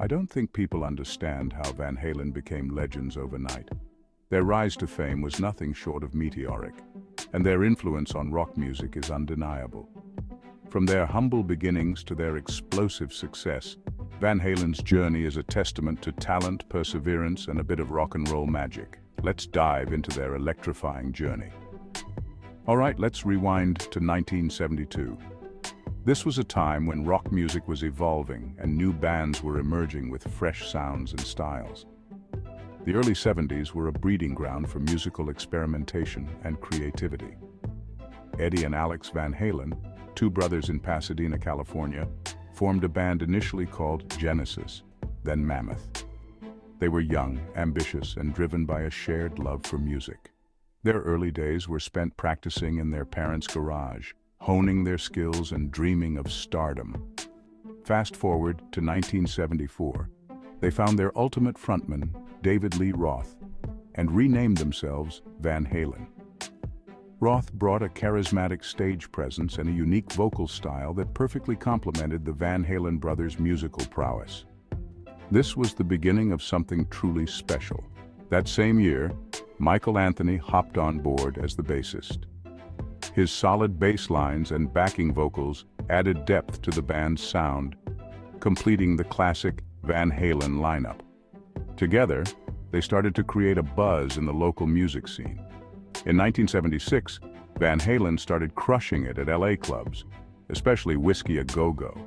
I don't think people understand how Van Halen became legends overnight. Their rise to fame was nothing short of meteoric, and their influence on rock music is undeniable. From their humble beginnings to their explosive success, Van Halen's journey is a testament to talent, perseverance, and a bit of rock and roll magic. Let's dive into their electrifying journey. All right, let's rewind to 1972. This was a time when rock music was evolving and new bands were emerging with fresh sounds and styles. The early 70s were a breeding ground for musical experimentation and creativity. Eddie and Alex Van Halen, two brothers in Pasadena, California, formed a band initially called Genesis, then Mammoth. They were young, ambitious, and driven by a shared love for music. Their early days were spent practicing in their parents' garage, honing their skills and dreaming of stardom. Fast forward to 1974, they found their ultimate frontman, David Lee Roth, and renamed themselves Van Halen. Roth brought a charismatic stage presence and a unique vocal style that perfectly complemented the Van Halen brothers' musical prowess. This was the beginning of something truly special. That same year, Michael Anthony hopped on board as the bassist. His solid bass lines and backing vocals added depth to the band's sound, completing the classic Van Halen lineup. Together, they started to create a buzz in the local music scene. In 1976, Van Halen started crushing it at LA clubs, especially Whiskey A Go-Go.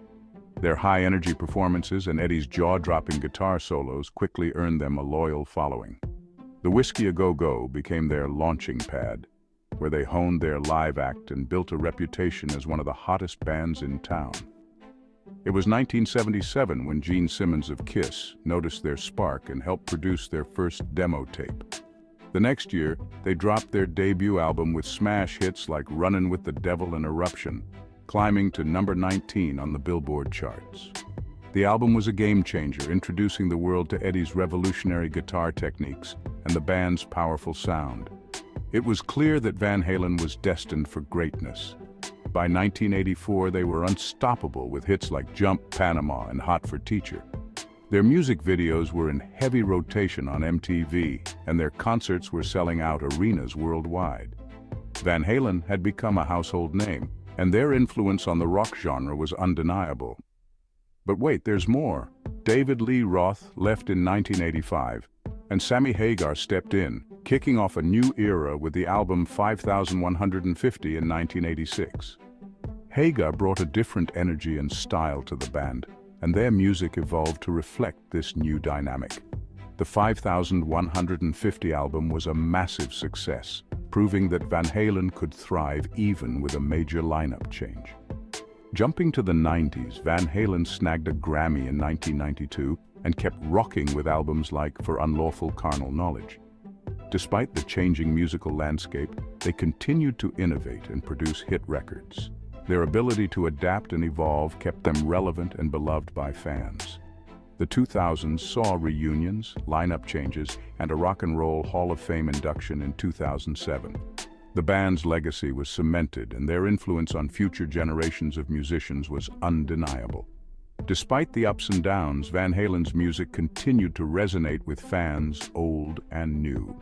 Their high-energy performances and Eddie's jaw-dropping guitar solos quickly earned them a loyal following. The Whiskey A Go-Go became their launching pad, where they honed their live act and built a reputation as one of the hottest bands in town. It was 1977 when Gene Simmons of Kiss noticed their spark and helped produce their first demo tape. The next year, they dropped their debut album with smash hits like Runnin' with the Devil and Eruption, climbing to number 19 on the Billboard charts. The album was a game-changer, introducing the world to Eddie's revolutionary guitar techniques and the band's powerful sound. It was clear that Van Halen was destined for greatness. By 1984, they were unstoppable with hits like Jump, Panama, and Hot for Teacher. Their music videos were in heavy rotation on MTV, and their concerts were selling out arenas worldwide. Van Halen had become a household name, and their influence on the rock genre was undeniable. But wait, there's more. David Lee Roth left in 1985, and Sammy Hagar stepped in, kicking off a new era with the album 5150 in 1986. Hagar brought a different energy and style to the band, and their music evolved to reflect this new dynamic. The 5150 album was a massive success, proving that Van Halen could thrive even with a major lineup change. Jumping to the 90s, Van Halen snagged a Grammy in 1992 and kept rocking with albums like For Unlawful Carnal Knowledge. Despite the changing musical landscape, they continued to innovate and produce hit records. Their ability to adapt and evolve kept them relevant and beloved by fans. The 2000s saw reunions, lineup changes, and a Rock and Roll Hall of Fame induction in 2007. The band's legacy was cemented, and their influence on future generations of musicians was undeniable. Despite the ups and downs, Van Halen's music continued to resonate with fans, old and new.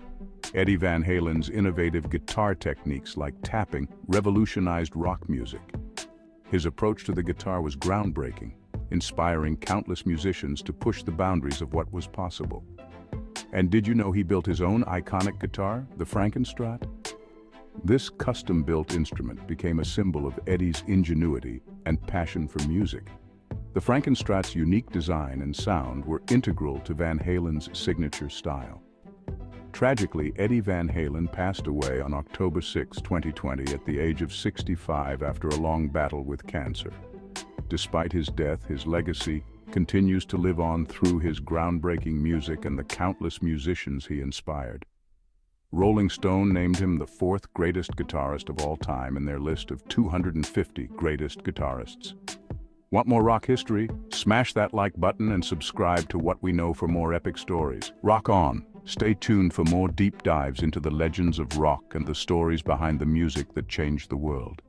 Eddie Van Halen's innovative guitar techniques like tapping revolutionized rock music. His approach to the guitar was groundbreaking, inspiring countless musicians to push the boundaries of what was possible. And did you know he built his own iconic guitar, the Frankenstrat? This custom-built instrument became a symbol of Eddie's ingenuity and passion for music. The Frankenstrat's unique design and sound were integral to Van Halen's signature style. Tragically, Eddie Van Halen passed away on October 6, 2020 at the age of 65 after a long battle with cancer. Despite his death, his legacy continues to live on through his groundbreaking music and the countless musicians he inspired. Rolling Stone named him the fourth greatest guitarist of all time in their list of 250 greatest guitarists. Want more rock history? Smash that like button and subscribe to What We Know for more epic stories. Rock on! Stay tuned for more deep dives into the legends of rock and the stories behind the music that changed the world.